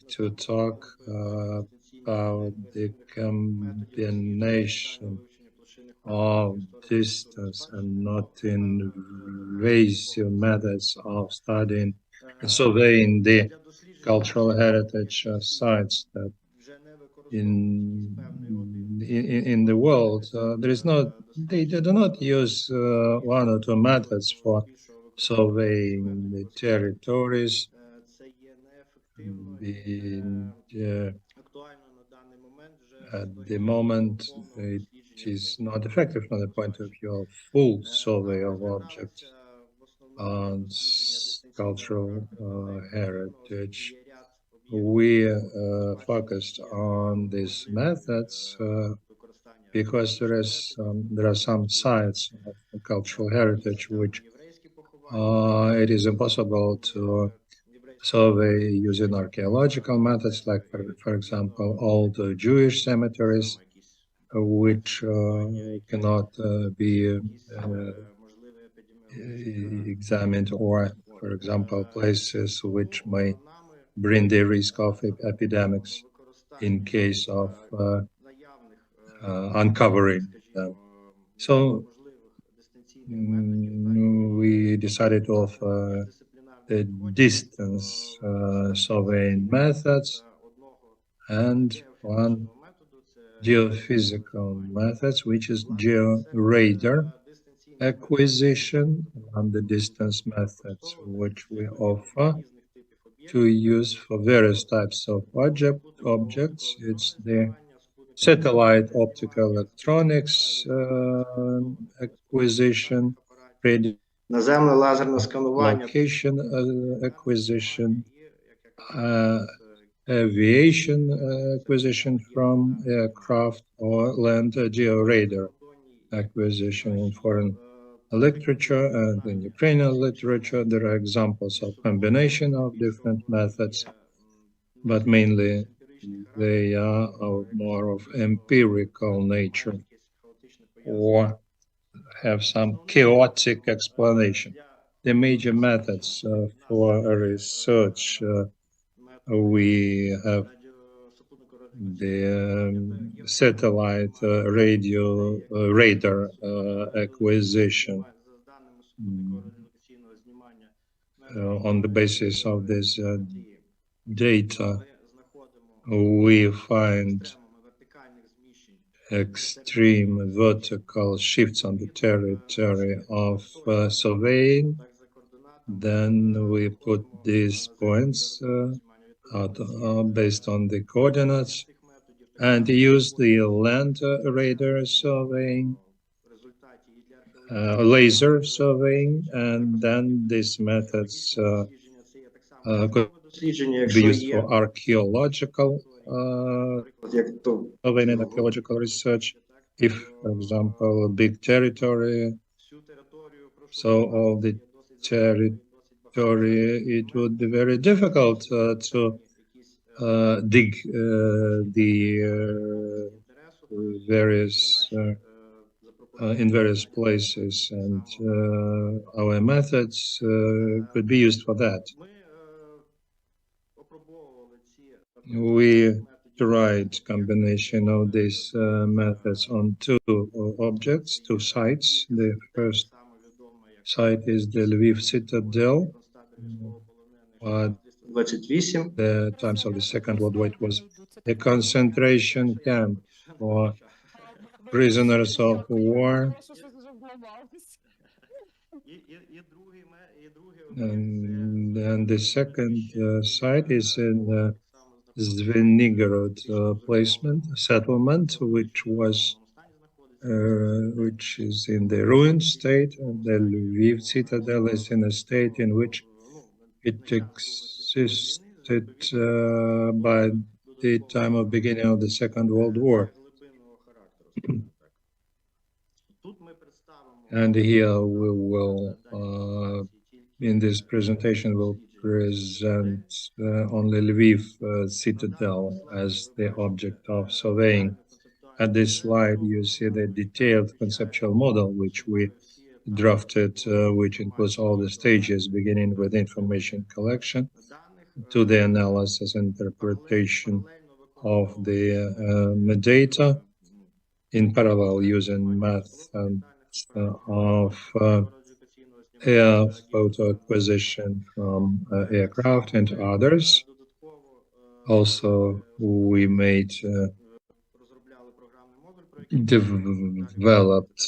to talk about the combination of distance and not invasive methods of studying and surveying the cultural heritage sites that in the world there is not, they do not use one or two methods for surveying the territories. At the moment, it is not effective from the point of view of full survey of objects and cultural heritage. We focused on these methods because there are some sites of cultural heritage which it is impossible to survey using archaeological methods, like for example, old Jewish cemeteries, which cannot be examined, or, for example, places which may bring the risk of epidemics in case of uncovering them. So we decided to offer the distance surveying methods and one geophysical methods, which is georadar acquisition, and the distance methods which we offer to use for various types of objects. It's the satellite optical electronics acquisition, наземне лазерне сканування, location acquisition, aviation acquisition from aircraft, or land georadar acquisition. In foreign literature and in Ukrainian literature, there are examples of combination of different methods, but mainly they are more of empirical nature or have some chaotic explanation. The major methods for research, we have the satellite radio radar acquisition. On the basis of this data, we find extreme vertical shifts on the territory of surveying. Then we put these points based on the coordinates and use the land radar surveying, laser surveying, and then these methods could be used for archaeological surveying and archaeological research. If, for example, a big territory, so all the territory, it would be very difficult to dig the various in various places, and our methods could be used for that. We tried combination of these methods on two objects, two sites. The first site is the Lviv citadel. The times of the Second World War, it was a concentration camp for prisoners of war. And then the second site is in Zvenigorod placement, settlement, which is in the ruined state, and the Lviv citadel is in a state in which it existed by the time of beginning of the Second World War. And here we will, in this presentation, we'll present only Lviv citadel as the object of surveying. At this slide, you see the detailed conceptual model which we drafted, which includes all the stages, beginning with information collection, to the analysis and interpretation of the metadata in parallel using methods of air photo acquisition from aircraft and others. Also, we developed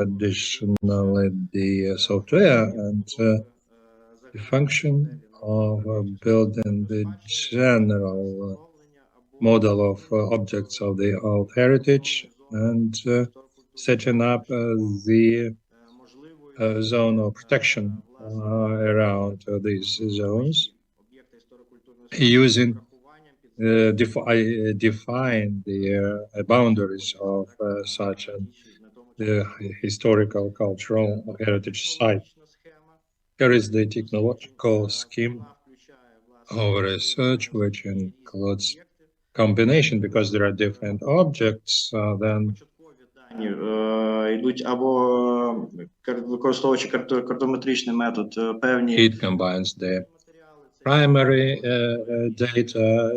additionally the software and the function of building the general model of objects of the old heritage and setting up the zone of protection around these zones using define the boundaries of such a historical cultural heritage site. Here is the technological scheme of research, which includes combination, because there are different objects, then йдуть або використовуючи картометричний метод певні it combines the primary data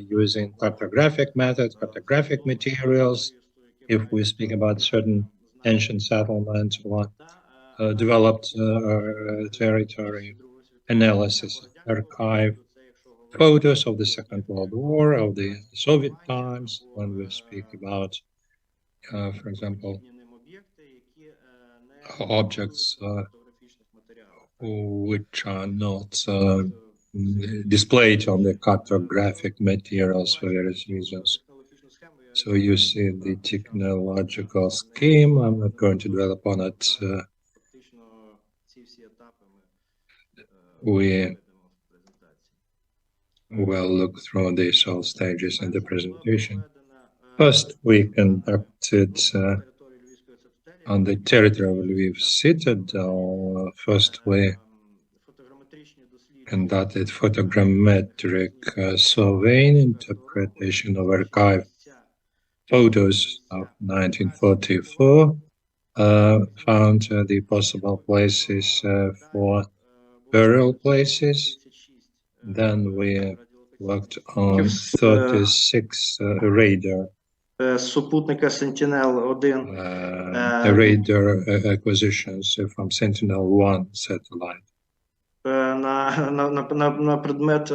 using cartographic methods, cartographic materials. If we speak about certain ancient settlements or developed territory, analysis, archive, photos of the Second World War, of the Soviet times, when we speak about, for example, objects which are not displayed on the cartographic materials for various reasons. So you see the technological scheme. I'm not going to dwell upon it. We will look through these all stages in the presentation. First, we conducted on the territory of Lviv citadel. First, we conducted photogrammetric surveying interpretation of archive photos of 1944, found the possible places for burial places. Then we worked on 36 radar radar acquisitions from Sentinel-1 satellite. На предмет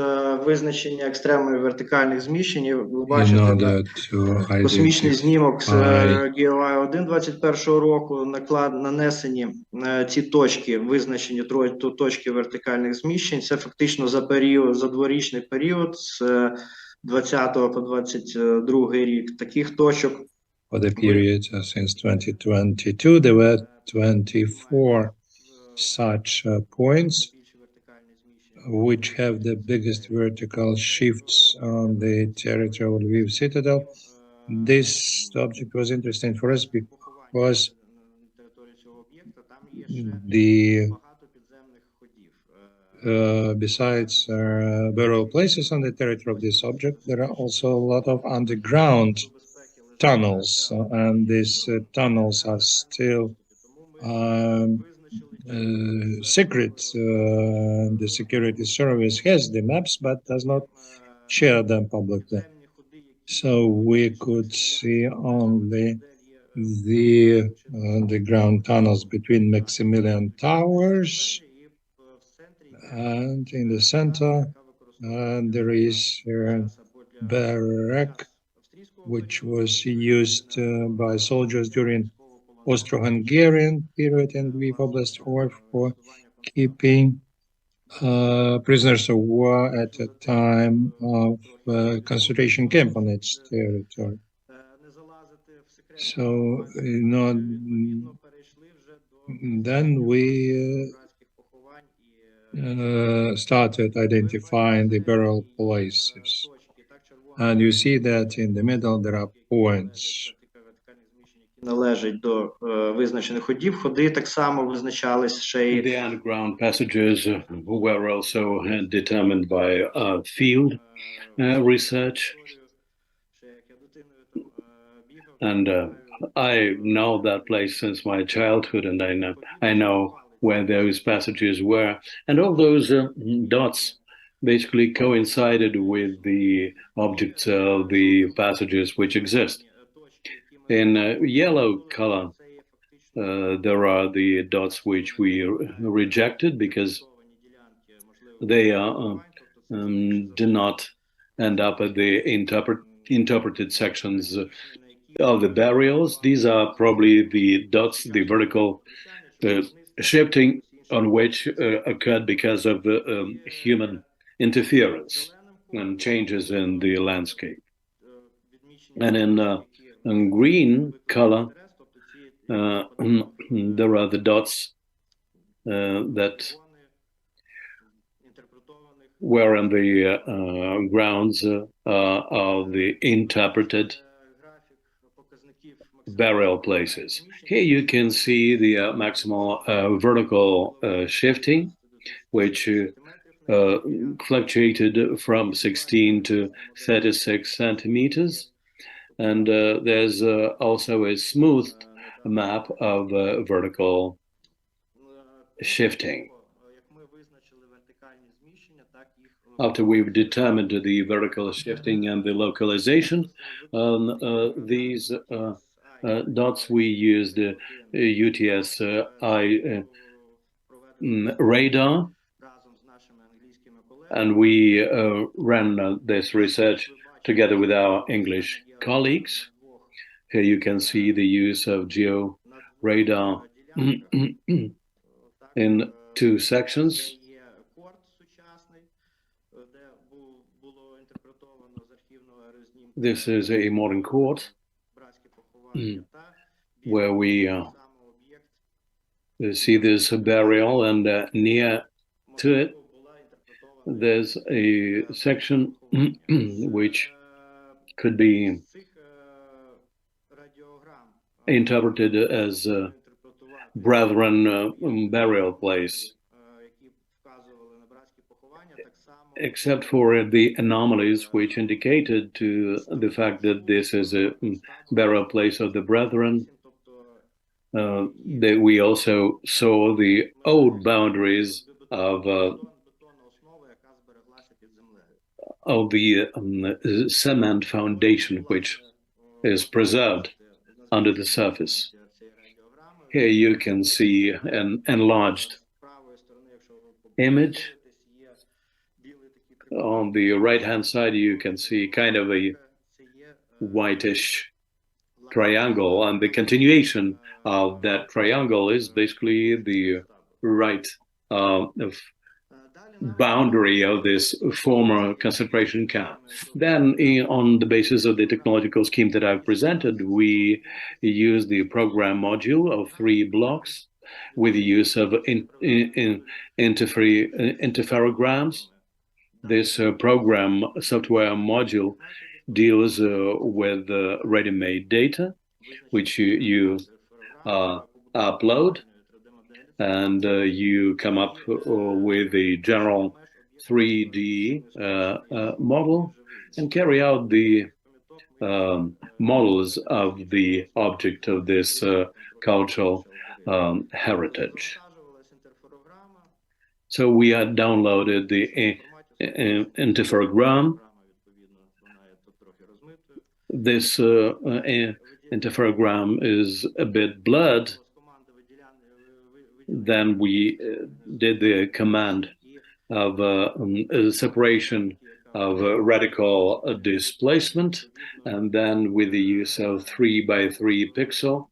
визначення екстремумів вертикальних зміщень. Ви бачите космічний знімок з Geospatial 21 року, нанесені ці точки, визначені точки вертикальних зміщень. Це фактично за дворічний період з 20 по 22 рік. Таких точок. For the period since 2022, there were 24 such points which have the biggest vertical shifts on the territory of Lviv citadel. This object was interesting for us because besides burial places on the territory of this object, there are also a lot of underground tunnels, and these tunnels are still secret. The security service has the maps but does not share them publicly. So we could see only the underground tunnels between Maximilian Towers, and in the center there is a barrack which was used by soldiers during Austro-Hungarian period in Lviv Oblast, or for keeping prisoners of war at a time of concentration camp on its territory. So, then we started identifying the burial places. And you see that in the middle there are points. Належить до визначених ходів. Ходи так само визначались ще й The underground passages were also determined by field research. And I know that place since my childhood, and I know where those passages were. And all those dots basically coincided with the objects of the passages which exist. In yellow color, there are the dots which we rejected because they do not end up at the interpreted sections of the burials. These are probably the dots, the vertical shifting on which occurred because of human interference and changes in the landscape. And in green color, there are the dots that were in the grounds of the interpreted burial places. Here you can see the maximal vertical shifting, which fluctuated from 16 to 36 centimeters. And there's also a smoothed map of vertical shifting. After we've determined the vertical shifting and the localization, these dots, we used the UTS-I radar, and we ran this research together with our English colleagues. Here you can see the use of geo radar in two sections. This is a modern court where we see this burial, and near to it there's a section which could be interpreted as a brethren burial place, except for the anomalies which indicated to the fact that this is a burial place of the brethren. That we also saw the old boundaries of the cement foundation, which is preserved under the surface. Here you can see an enlarged image. On the right-hand side, you can see kind of a whitish triangle, and the continuation of that triangle is basically the right boundary of this former concentration camp. Then, on the basis of the technological scheme that I've presented, we use the program module of 3 blocks with the use of interferograms. This program software module deals with ready-made data, which you upload, and you come up with a general 3D model and carry out the models of the object of this cultural heritage. So we had downloaded the interferogram. This interferogram is a bit blurred. Then we did the command of separation of radical displacement, and then with the use of 3x3 pixel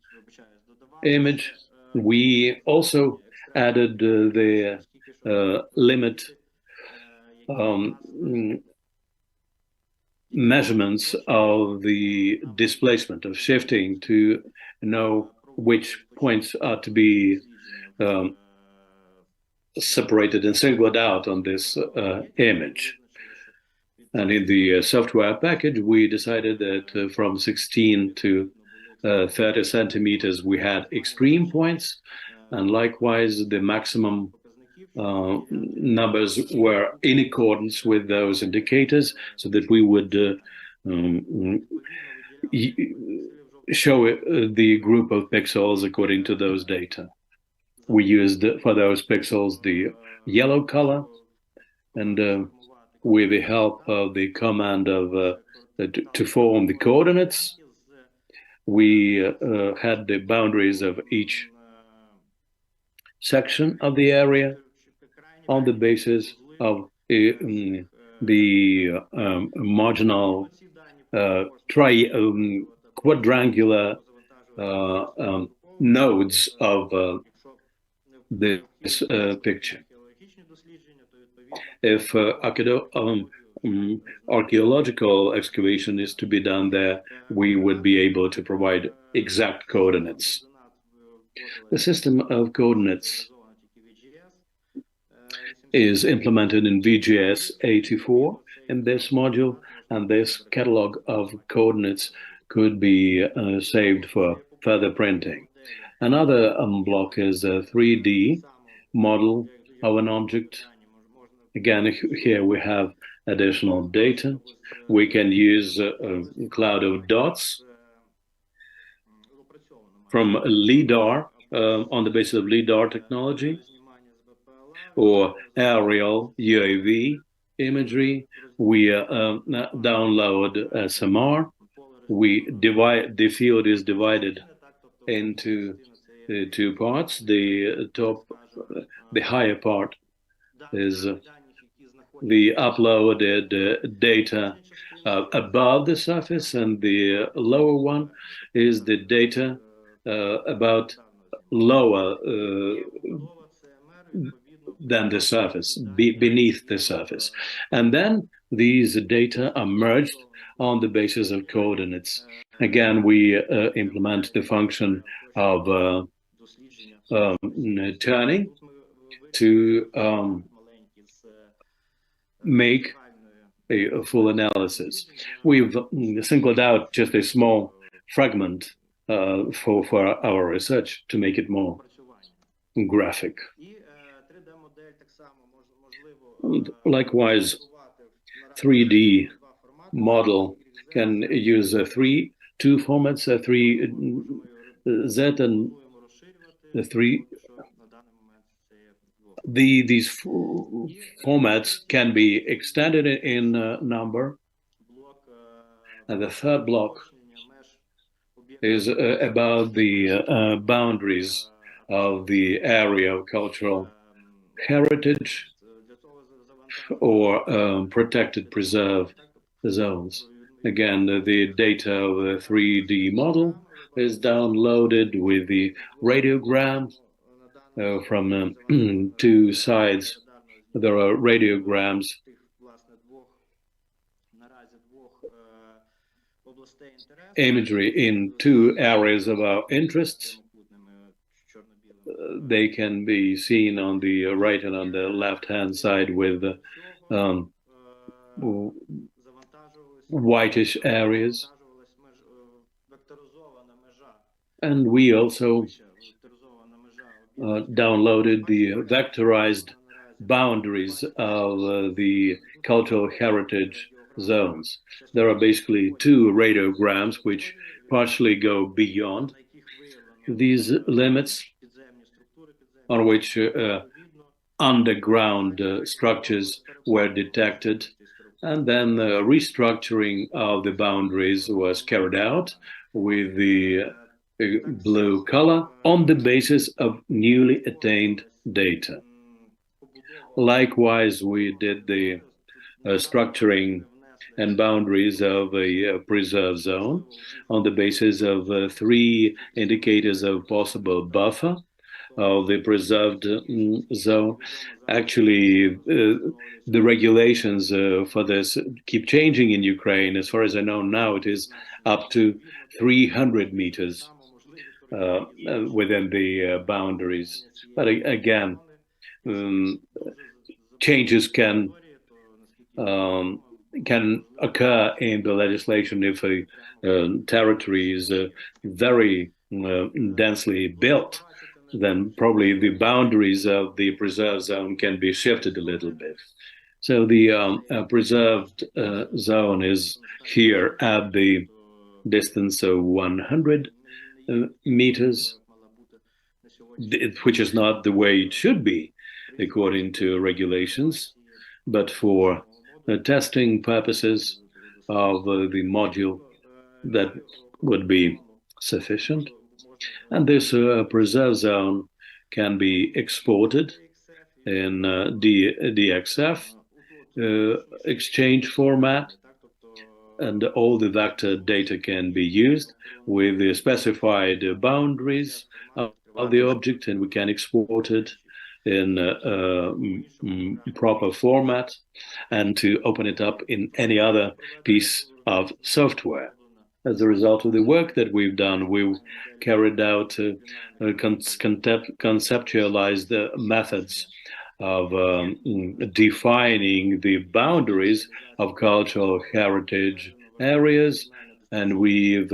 image, we also added the limit measurements of the displacement of shifting to know which points are to be separated and singled out on this image. And in the software package, we decided that from 16 to 30 centimeters, we had extreme points, and likewise the maximum numbers were in accordance with those indicators, so that we would show the group of pixels according to those data. We used for those pixels the yellow color, and with the help of the command of to form the coordinates. We had the boundaries of each section of the area on the basis of the marginal quadrangular nodes of this picture. If archaeological excavation is to be done there, we would be able to provide exact coordinates. The system of coordinates is implemented in VGS 84 in this module, and this catalog of coordinates could be saved for further printing. Another block is a 3D model of an object. Again, here we have additional data. We can use a cloud of dots from LIDAR on the basis of LIDAR technology, or aerial UAV imagery. We download SMR. The field is divided into two parts. The higher part is the uploaded data above the surface, and the lower one is the data about lower than the surface, beneath the surface. And then these data are merged on the basis of coordinates. Again, we implement the function of turning to make a full analysis. We've singled out just a small fragment for our research to make it more graphic. And likewise, 3D model can use two formats, 3Z and 3. These formats can be extended in number. And the third block is about the boundaries of the area of cultural heritage or protected preserve zones. Again, the data of the 3D model is downloaded with the radiogram from two sides. There are radiograms imagery in two areas of our interest. They can be seen on the right and on the left-hand side with whitish areas. And we also downloaded the vectorized boundaries of the cultural heritage zones. There are basically two radiograms which partially go beyond these limits, on which underground structures were detected, and then the restructuring of the boundaries was carried out with the blue color on the basis of newly attained data. Likewise, we did the structuring and boundaries of a preserve zone on the basis of three indicators of possible buffer of the preserved zone. Actually, the regulations for this keep changing in Ukraine. As far as I know now, it is up to 300 meters within the boundaries. But again, changes can occur in the legislation if a territory is very densely built. Then probably the boundaries of the preserved zone can be shifted a little bit. So the preserved zone is here at the distance of 100 meters, which is not the way it should be according to regulations. But for testing purposes of the module that would be sufficient. And this preserve zone can be exported in DXF exchange format, and all the vector data can be used with the specified boundaries of the object, and we can export it in proper format and to open it up in any other piece of software. As a result of the work that we've done, we've carried out conceptualized methods of defining the boundaries of cultural heritage areas, and we've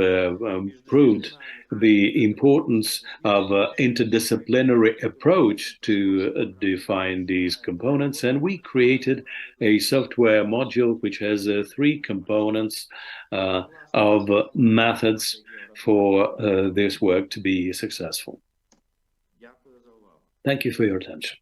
proved the importance of interdisciplinary approach to define these components, and we created a software module which has 3 components of methods for this work to be successful. Thank you for your attention.